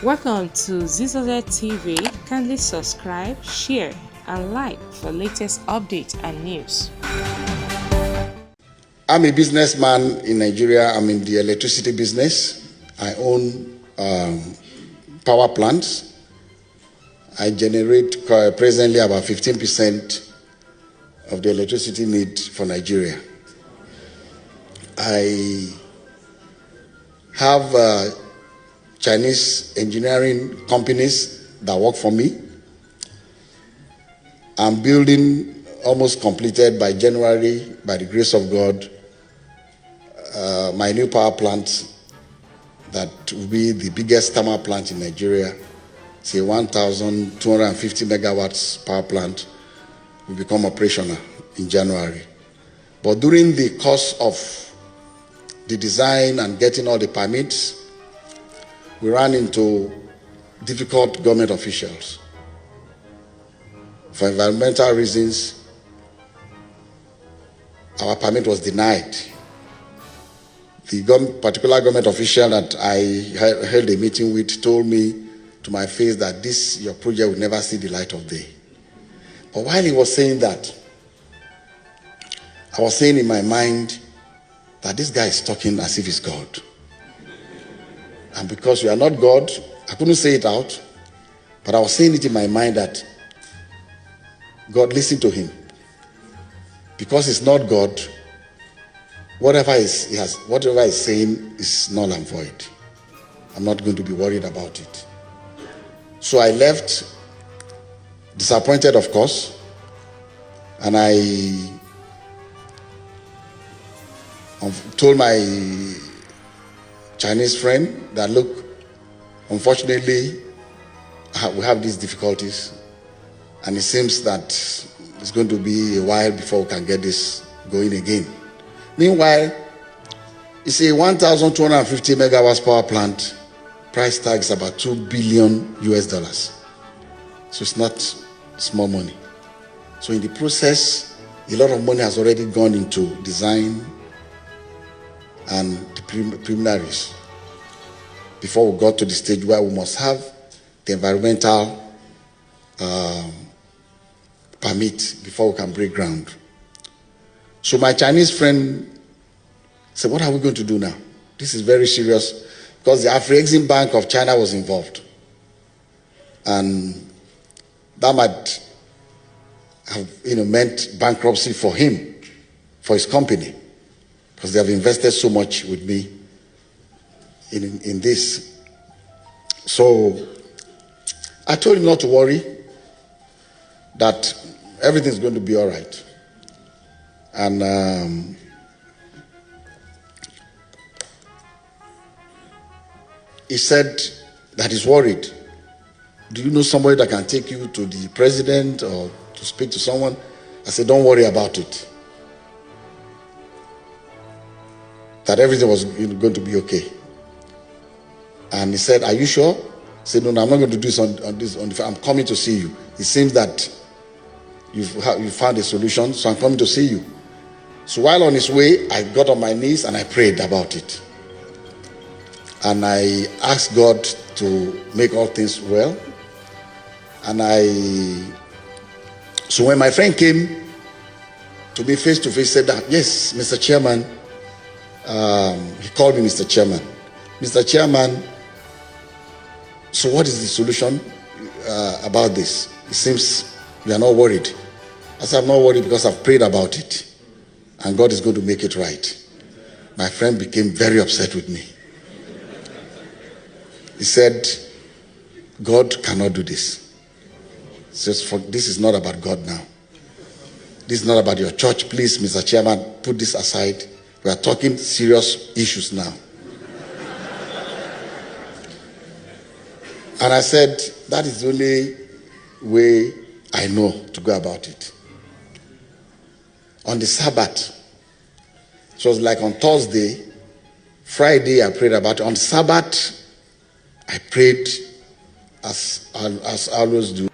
Welcome to Zisodel TV. Kindly subscribe, share, and like for latest updates and news. I'm a businessman in Nigeria. I'm in the electricity business. I own power plants. I generate presently about 15% of the electricity need for Nigeria. I have Chinese engineering companies that work for me. I'm building, almost completed by January, by the grace of God, my new power plant that will be the biggest thermal plant in Nigeria. It's a 1,250 megawatts power plant, will become operational in January. But during the course of the design and getting all the permits, we ran into difficult government officials. For environmental reasons, our permit was denied. The particular government official that I held a meeting with told me to my face that your project will never see the light of day. But while he was saying that, I was saying in my mind that this guy is talking as if he's God. And because you are not God, I couldn't say it out, but I was saying it in my mind that God, listen to him. Because he's not God, whatever he's saying is null and void. I'm not going to be worried about it. So I left, disappointed of course, and I told my Chinese friend that, look, unfortunately, we have these difficulties, and it seems that it's going to be a while before we can get this going again. Meanwhile, it's a 1,250 megawatts power plant. Price tag is about $2 billion US. So it's not small money. So in the process, a lot of money has already gone into design and the preliminaries before we got to the stage where we must have the environmental permit before we can break ground. So my Chinese friend said, what are we going to do now? This is very serious, because the Afro-Exim Bank of China was involved. And that might have meant bankruptcy for him, for his company, because they have invested so much with me in this. So I told him not to worry, that everything's going to be all right. And he said that he's worried. Do you know somebody that can take you to the president or to speak to someone? I said, don't worry about it. That everything was going to be okay. And he said, are you sure? I said, no, I'm not going to do this on the phone. I'm coming to see you. It seems that you found a solution, so I'm coming to see you. So while on his way, I got on my knees and I prayed about it. And I asked God to make all things well. And so when my friend came to me face to face, said that, yes, Mr. Chairman, he called me Mr. Chairman. Mr. Chairman, so what is the solution about this? It seems you are not worried. I said, I'm not worried because I've prayed about it. And God is going to make it right. My friend became very upset with me. He said, God cannot do this. This is not about God now. This is not about your church. Please, Mr. Chairman, put this aside. We are talking serious issues now. And I said, that is the only way I know to go about it. On the Sabbath, it was like on Thursday, Friday I prayed about it. On Sabbath, I prayed as I always do.